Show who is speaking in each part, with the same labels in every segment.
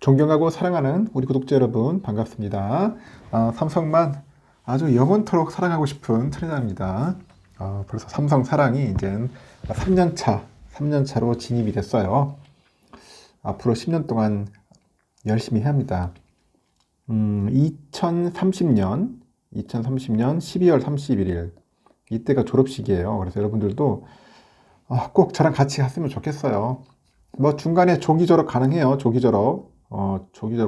Speaker 1: 존경하고 사랑하는 우리 구독자 여러분 반갑습니다. 삼성만 아주 영원토록 사랑하고 싶은 트레이너입니다. 벌써 삼성 사랑이 이제 3년차로 진입이 됐어요. 앞으로 10년 동안 열심히 해야 합니다. 2030년 12월 31일 이때가 졸업식이에요. 그래서 여러분들도 꼭 저랑 같이 갔으면 좋겠어요. 뭐 중간에 조기 졸업 가능해요. 조기 졸업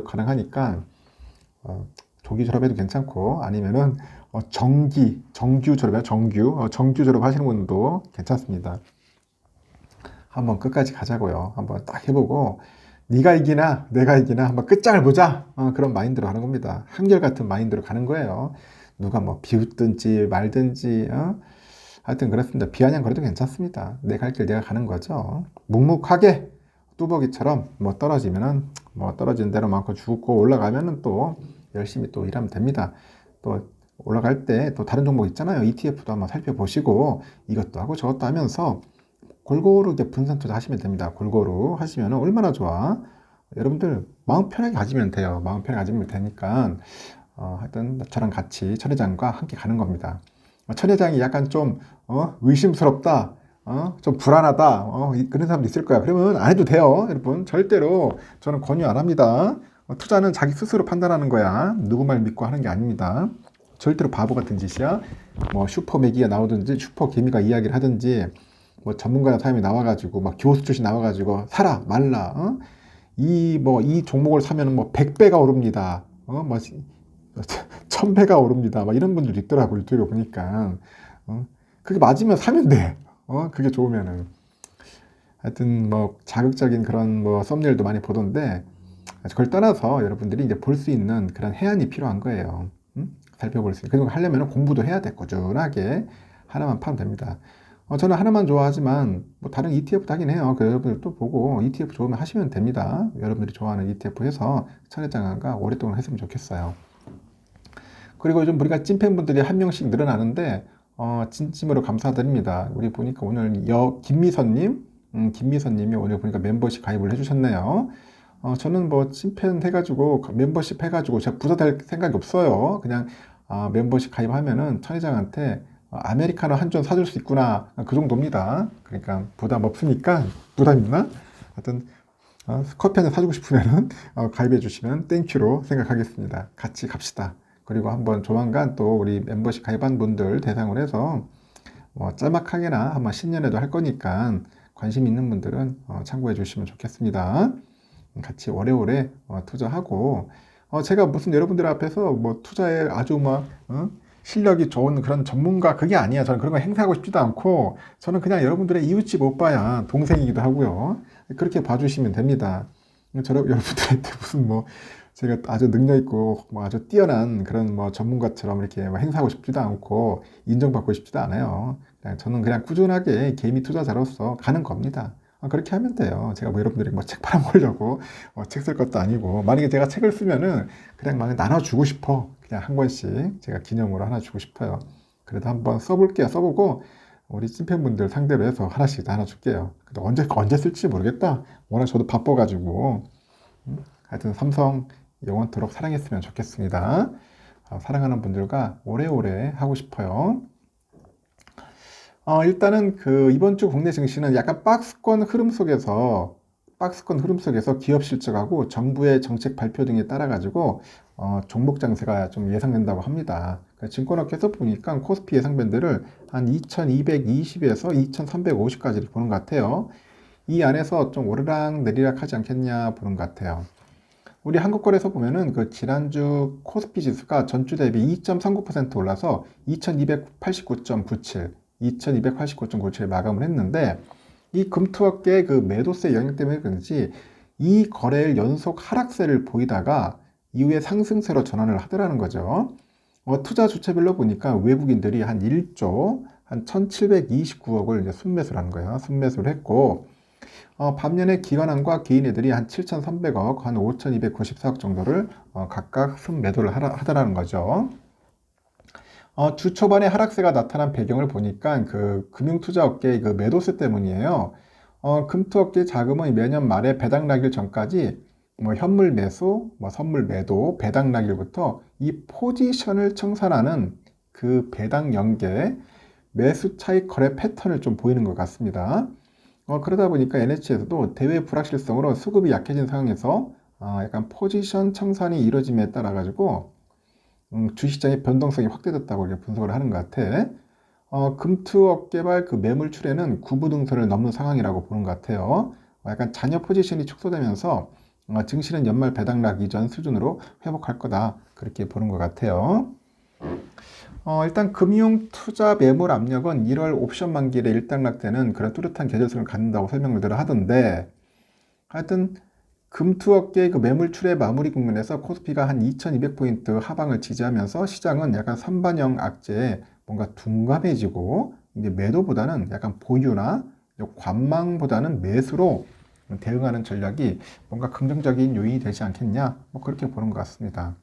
Speaker 1: 가능하니까 조기 졸업해도 괜찮고, 아니면은 정규 졸업이야. 정규 졸업 하시는 분도 괜찮습니다. 한번 끝까지 가자고요. 한번 딱 해보고 네가 이기나 내가 이기나 한번 끝장을 보자, 그런 마인드로 하는 겁니다. 한결같은 마인드로 가는 거예요. 누가 뭐 비웃든지 말든지 하여튼 그렇습니다. 비아냥거려도 괜찮습니다. 내 갈 길 내가 가는 거죠. 묵묵하게 뚜벅이처럼 뭐 떨어지면은 뭐 떨어지는 대로 많고 죽고, 올라가면은 또 열심히 또 일하면 됩니다. 또 올라갈 때 또 다른 종목 있잖아요. ETF도 한번 살펴보시고 이것도 하고 저것도 하면서 골고루 이제 분산 투자하시면 됩니다. 골고루 하시면 얼마나 좋아. 여러분들 마음 편하게 가지면 돼요. 마음 편하게 가지면 되니까 하여튼 저랑 같이 천 회장과 함께 가는 겁니다. 천 회장이 약간 좀 의심스럽다, 좀 불안하다, 그런 사람도 있을 거야. 그러면 안 해도 돼요. 여러분 절대로 저는 권유 안 합니다. 투자는 자기 스스로 판단하는 거야. 누구 말 믿고 하는 게 아닙니다. 절대로 바보 같은 짓이야. 뭐 슈퍼 매기가 나오든지 슈퍼 개미가 이야기를 하든지 뭐 전문가 사람이 나와가지고 막 교수 출신 나와가지고 사라 말라, 이 종목을 사면은 뭐 100배가 오릅니다, 뭐 1000배가 오릅니다, 막 이런 분들도 있더라고. 유튜브에 보니까 그게 맞으면 사면 돼. 그게 좋으면은. 하여튼 뭐 자극적인 그런 뭐 썸네일도 많이 보던데, 그걸 떠나서 여러분들이 이제 볼 수 있는 그런 해안이 필요한 거예요. 살펴볼 수 있는. 그리고 하려면 공부도 해야 돼. 꾸준하게 하나만 파면 됩니다. 저는 하나만 좋아하지만 뭐 다른 ETF도 하긴 해요. 그 여러분들도 보고 ETF 좋으면 하시면 됩니다. 여러분들이 좋아하는 ETF 해서 천혜장학과 오랫동안 했으면 좋겠어요. 그리고 요즘 우리가 찐팬분들이 한 명씩 늘어나는데 진심으로 감사드립니다. 우리 보니까 오늘 김미선님이 오늘 보니까 멤버십 가입을 해주셨네요. 저는 뭐 찐팬 해가지고 멤버십 해가지고 제가 부자 될 생각이 없어요. 그냥 멤버십 가입하면은 천회장한테 아메리카노 한 잔 사줄 수 있구나, 그 정도입니다. 그러니까 부담 없으니까. 부담 있나? 하여튼 커피 한 잔 사주고 싶으면은 가입해 주시면 땡큐로 생각하겠습니다. 같이 갑시다. 그리고 한번 조만간 또 우리 멤버십 가입한 분들 대상으로 해서 뭐 짤막하게나 한번 신년에도 할 거니까 관심 있는 분들은 참고해 주시면 좋겠습니다. 같이 오래오래 투자하고, 제가 무슨 여러분들 앞에서 뭐 투자에 아주 막 실력이 좋은 그런 전문가 그게 아니야. 저는 그런 거 행사하고 싶지도 않고, 저는 그냥 여러분들의 이웃집 오빠야, 동생이기도 하고요. 그렇게 봐주시면 됩니다. 여러분들한테 무슨 뭐 제가 아주 능력 있고 뭐 아주 뛰어난 그런 뭐 전문가처럼 이렇게 뭐 행사하고 싶지도 않고 인정받고 싶지도 않아요. 저는 그냥 꾸준하게 개미 투자자로서 가는 겁니다. 그렇게 하면 돼요. 제가 뭐 여러분들이 뭐 책 팔아먹으려고 책 쓸 것도 아니고, 만약에 제가 책을 쓰면은 그냥 막 나눠주고 싶어. 그냥 한 권씩 제가 기념으로 하나 주고 싶어요. 그래도 한번 써볼게요. 써보고 우리 찐팬분들 상대로 해서 하나씩 다 하나 줄게요. 근데 언제 쓸지 모르겠다. 워낙 저도 바빠가지고. 하여튼 삼성 영원토록 사랑했으면 좋겠습니다. 사랑하는 분들과 오래오래 하고 싶어요. 일단은 이번 주 국내 증시는 약간 박스권 흐름 속에서 기업 실적하고 정부의 정책 발표 등에 따라 가지고 종목 장세가 좀 예상된다고 합니다. 그러니까 증권업계에서 보니까 코스피 예상 밴드를 한 2220에서 2350까지 보는 것 같아요. 이 안에서 좀 오르락 내리락 하지 않겠냐 보는 것 같아요. 우리 한국거래소 보면은 지난주 코스피 지수가 전주 대비 2.39% 올라서 2289.97 마감을 했는데, 이 금투어계 매도세 영향 때문에 그런지 이 거래일 연속 하락세를 보이다가 이후에 상승세로 전환을 하더라는 거죠. 투자 주체별로 보니까 외국인들이 한 1조 한 1729억을 이제 순매수를 한 거예요. 순매수를 했고, 반면에 기관항과 개인애들이 한 7,300억, 한 5,294억 정도를 각각 순매도를 하더라는 거죠. 주 초반에 하락세가 나타난 배경을 보니까 금융투자업계의 매도세 때문이에요. 금투업계 자금은 매년 말에 배당 나기 전까지 뭐 현물 매수, 뭐 선물 매도, 배당 낙일부터 이 포지션을 청산하는 그 배당 연계, 매수 차익 거래 패턴을 좀 보이는 것 같습니다. 그러다 보니까 NH에서도 대외 불확실성으로 수급이 약해진 상황에서 약간 포지션 청산이 이루어짐에 따라 가지고 주식시장의 변동성이 확대됐다고 이렇게 분석을 하는 것 같아. 금투업 개발 그 매물출에는 구부등선을 넘는 상황이라고 보는 것 같아요. 약간 잔여 포지션이 축소되면서 증시는 연말 배당락 이전 수준으로 회복할 거다. 그렇게 보는 것 같아요. 일단 금융 투자 매물 압력은 1월 옵션 만기일에 일단락되는 그런 뚜렷한 계절성을 갖는다고 설명을 들어 하던데, 하여튼 금투업계의 그 매물출의 마무리 국면에서 코스피가 한 2200포인트 하방을 지지하면서 시장은 약간 선반영 악재에 뭔가 둔감해지고 이제 매도보다는 약간 보유나 관망보다는 매수로 대응하는 전략이 뭔가 긍정적인 요인이 되지 않겠냐, 뭐 그렇게 보는 것 같습니다.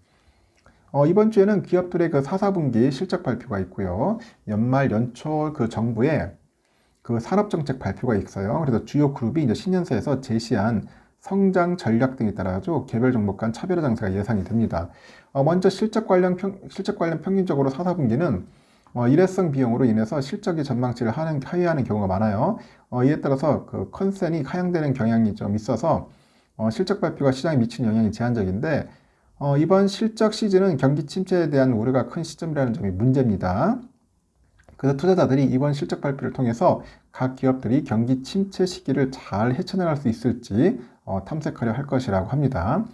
Speaker 1: 이번 주에는 기업들의 그 4, 4분기 실적 발표가 있고요. 연말 연초 그 정부의 그 산업정책 발표가 있어요. 그래서 주요 그룹이 이제 신년사에서 제시한 성장 전략 등에 따라서 개별 종목 간 차별화 장세가 예상이 됩니다. 먼저 실적 관련 평균적으로 4, 4분기는 일회성 비용으로 인해서 실적이 전망치를 하회하는 경우가 많아요. 이에 따라서 그 컨센이 하향되는 경향이 좀 있어서 실적 발표가 시장에 미치는 영향이 제한적인데, 이번 실적 시즌은 경기 침체에 대한 우려가 큰 시점이라는 점이 문제입니다. 그래서 투자자들이 이번 실적 발표를 통해서 각 기업들이 경기 침체 시기를 잘 헤쳐나갈 수 있을지 탐색하려 할 것이라고 합니다.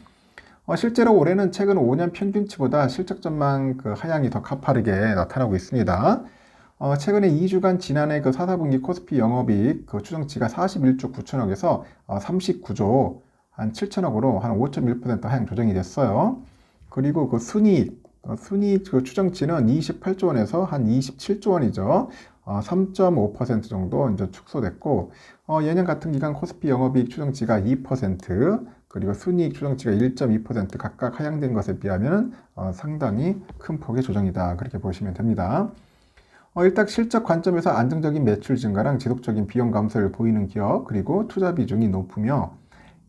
Speaker 1: 실제로 올해는 최근 5년 평균치보다 실적 전망 그 하향이 더 가파르게 나타나고 있습니다. 최근에 2주간 지난해 그 4, 4분기 코스피 영업이익 그 추정치가 41조 9천억에서 39조 한 7천억으로 한 5.1% 하향 조정이 됐어요. 그리고 그 순이익 그 추정치는 28조 원에서 한 27조 원이죠. 3.5% 정도 이제 축소됐고, 예년 같은 기간 코스피 영업이익 추정치가 2%, 그리고 순이익 추정치가 1.2% 각각 하향된 것에 비하면 상당히 큰 폭의 조정이다. 그렇게 보시면 됩니다. 일단 실적 관점에서 안정적인 매출 증가랑 지속적인 비용 감소를 보이는 기업, 그리고 투자 비중이 높으며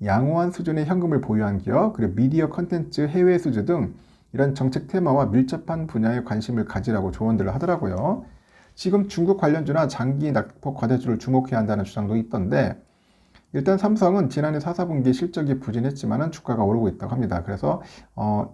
Speaker 1: 양호한 수준의 현금을 보유한 기업, 그리고 미디어 컨텐츠 해외 수주 등 이런 정책 테마와 밀접한 분야에 관심을 가지라고 조언들을 하더라고요. 지금 중국 관련주나 장기 낙폭 과대주를 주목해야 한다는 주장도 있던데, 일단 삼성은 지난해 4, 4분기 실적이 부진했지만 주가가 오르고 있다고 합니다. 그래서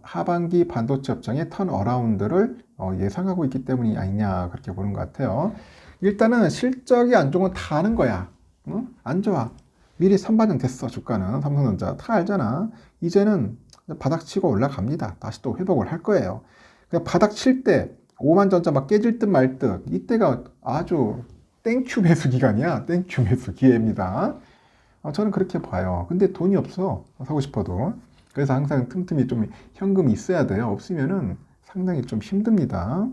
Speaker 1: 하반기 반도체 업종의 턴어라운드를 예상하고 있기 때문이 아니냐, 그렇게 보는 것 같아요. 일단은 실적이 안 좋은 건 다 아는 거야. 응? 안 좋아. 미리 선반영 됐어. 주가는 삼성전자 다 알잖아. 이제는 바닥 치고 올라갑니다. 다시 또 회복을 할 거예요. 그러니까 바닥 칠 때 5만 전자 막 깨질 듯 말 듯, 이때가 아주 땡큐 매수 기간이야. 땡큐 매수 기회입니다. 저는 그렇게 봐요. 근데 돈이 없어. 사고 싶어도. 그래서 항상 틈틈이 좀 현금이 있어야 돼요. 없으면은 상당히 좀 힘듭니다.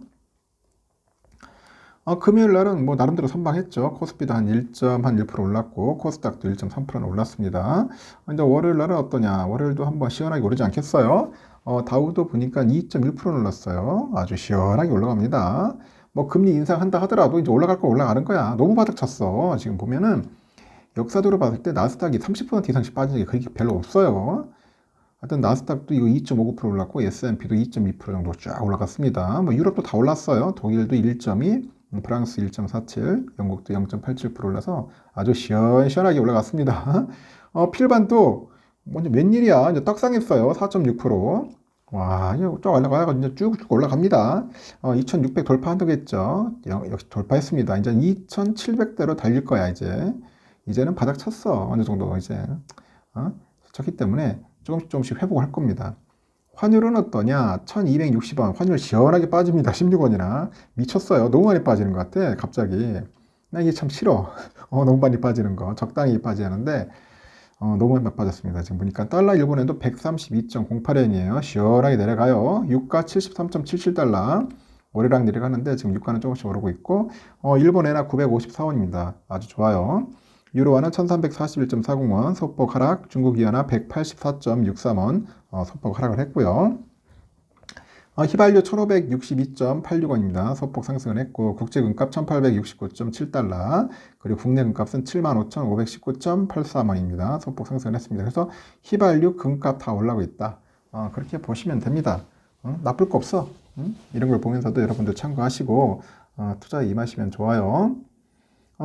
Speaker 1: 금요일 날은 뭐 나름대로 선방했죠. 코스피도 한 1.1% 올랐고 코스닥도 1.3%는 올랐습니다. 이제 월요일 날은 어떠냐? 월요일도 한번 시원하게 오르지 않겠어요? 다우도 보니까 2.1% 올랐어요. 아주 시원하게 올라갑니다. 뭐 금리 인상한다 하더라도 이제 올라갈 거 올라가는 거야. 너무 바닥 쳤어. 지금 보면은 역사적으로 봤을 때 나스닥이 30% 이상씩 빠진 게 그렇게 별로 없어요. 하여튼 나스닥도 이거 2.59% 올랐고 S&P도 2.2% 정도 쫙 올라갔습니다. 뭐 유럽도 다 올랐어요. 독일도 1.2, 프랑스 1.47, 영국도 0.87% 올라서 아주 시원시원하게 올라갔습니다. 필반도 먼저 웬일이야? 이제 떡상했어요. 4.6%. 와, 이제 쭉 올라가고 쭉쭉 올라갑니다. 2,600 돌파한다겠죠. 역시 돌파했습니다. 이제 2,700대로 달릴 거야, 이제. 이제는 바닥 쳤어. 어느 정도 이제. 쳤기 때문에 조금씩 회복할 겁니다. 환율은 어떠냐? 1260원. 환율 시원하게 빠집니다. 16원이나. 미쳤어요. 너무 많이 빠지는 것 같아. 갑자기. 나 이게 참 싫어. 너무 많이 빠지는 거. 적당히 빠지는데, 너무 많이 빠졌습니다. 지금 보니까 달러 일본엔도 132.08엔이에요. 시원하게 내려가요. 유가 73.77달러. 월요랑 내려가는데 지금 유가는 조금씩 오르고 있고, 일본 엔화 954원입니다. 아주 좋아요. 유로화는 1341.40원, 소폭 하락, 중국 위안화 184.63원, 소폭 하락을 했고요. 휘발유 1562.86원입니다. 소폭 상승을 했고 국제 금값 1869.7달러 그리고 국내 금값은 75,519.83원입니다. 소폭 상승을 했습니다. 그래서 휘발유 금값 다 올라가고 있다. 그렇게 보시면 됩니다. 나쁠 거 없어. 이런 걸 보면서도 여러분들 참고하시고 투자에 임하시면 좋아요.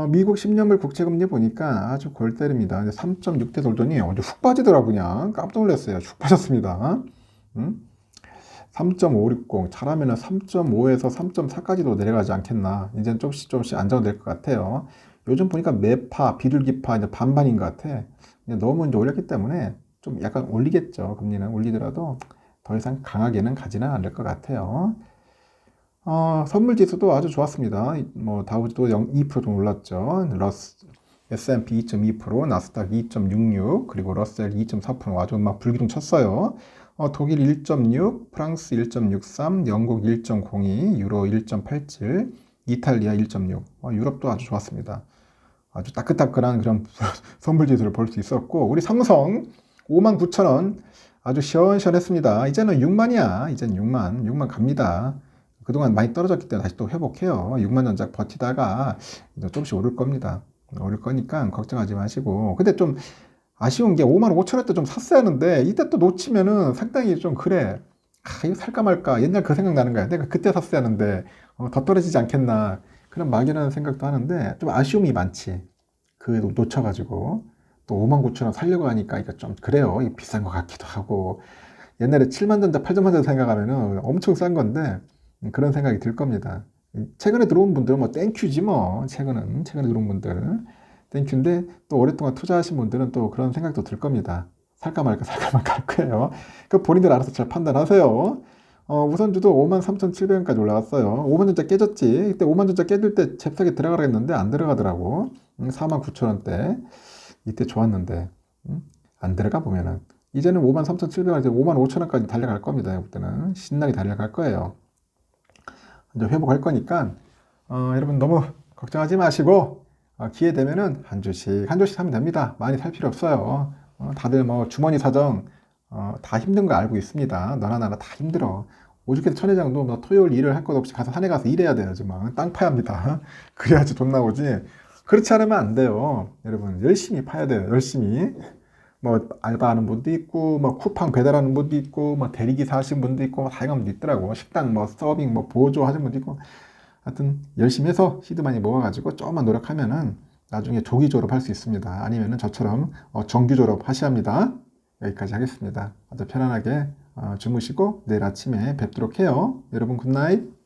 Speaker 1: 미국 10년물 국채금리 보니까 아주 골 때립니다. 3.6대 돌더니 언제 훅 빠지더라고요. 그냥 깜짝 놀랐어요. 훅 빠졌습니다. 3.560 잘하면 3.5에서 3.4까지도 내려가지 않겠나. 이제는 조금씩 안정될 것 같아요. 요즘 보니까 매파, 비둘기파 이제 반반인 것 같아. 너무 이제 올렸기 때문에 좀 약간 올리겠죠. 금리는 올리더라도 더 이상 강하게는 가지는 않을 것 같아요. 선물 지수도 아주 좋았습니다. 뭐 다우도 2% 정도 올랐죠. S&P 2.2%, 나스닥 2.66, 그리고 러셀 2.4% 아주 막 불기둥 쳤어요. 독일 1.6, 프랑스 1.63, 영국 1.02, 유로 1.87, 이탈리아 1.6. 유럽도 아주 좋았습니다. 아주 따끈따끈한 그런 선물 지수를 볼 수 있었고, 우리 삼성 59,000원 아주 시원시원했습니다. 이제는 6만이야. 이제는 6만 갑니다. 그동안 많이 떨어졌기 때문에 다시 또 회복해요. 6만 전작 버티다가 이제 조금씩 오를 겁니다. 오를 거니까 걱정하지 마시고. 근데 좀 아쉬운 게 5만 5천 원대 좀 샀어야 하는데 이때 또 놓치면은 상당히 좀 그래. 이거 살까 말까. 옛날 그 생각 나는 거야. 내가 그때 샀어야 하는데 더 떨어지지 않겠나. 그런 막연한 생각도 하는데 좀 아쉬움이 많지. 그 놓쳐가지고 또 5만 9천 원 살려고 하니까 이거 좀 그래요. 이거 비싼 것 같기도 하고. 옛날에 7만 전자, 8만 전자 생각하면은 엄청 싼 건데 그런 생각이 들 겁니다. 최근에 들어온 분들은 뭐 땡큐지 뭐. 최근에 들어온 분들 땡큐인데 또 오랫동안 투자하신 분들은 또 그런 생각도 들 겁니다. 살까 말까 할 거예요. 그 본인들 알아서 잘 판단하세요. 우선주도 53,700원까지 올라갔어요. 5만전자 깨졌지. 그때 5만전자 깨질 때 잽싸게 들어가라 했는데 안 들어가더라고. 49,000원대. 이때 좋았는데 안 들어가 보면은 이제는 53,700원, 55,000원까지 달려갈 겁니다. 그때는 신나게 달려갈 거예요. 이제 회복할 거니까 여러분 너무 걱정하지 마시고 기회 되면은 한 주씩 사면 됩니다. 많이 살 필요 없어요. 다들 뭐 주머니 사정 다 힘든 거 알고 있습니다. 너나 나나 다 힘들어. 오죽해서 천회장도 뭐 토요일 일을 할 것 없이 가서 산에 가서 일해야 돼요. 지금 땅 파야 합니다. 그래야지 돈 나오지. 그렇지 않으면 안 돼요. 여러분 열심히 파야 돼요. 열심히. 뭐 알바하는 분도 있고 뭐 쿠팡 배달하는 분도 있고 뭐 대리기사 하시는 분도 있고 다양한 분도 있더라고. 식당 뭐 서빙 뭐 보조 하시는 분도 있고 하여튼 열심히 해서 시드 많이 모아가지고 조금만 노력하면은 나중에 조기 졸업할 수 있습니다. 아니면은 저처럼 정규 졸업 하셔야 합니다. 여기까지 하겠습니다. 아주 편안하게 주무시고 내일 아침에 뵙도록 해요. 여러분 굿나잇.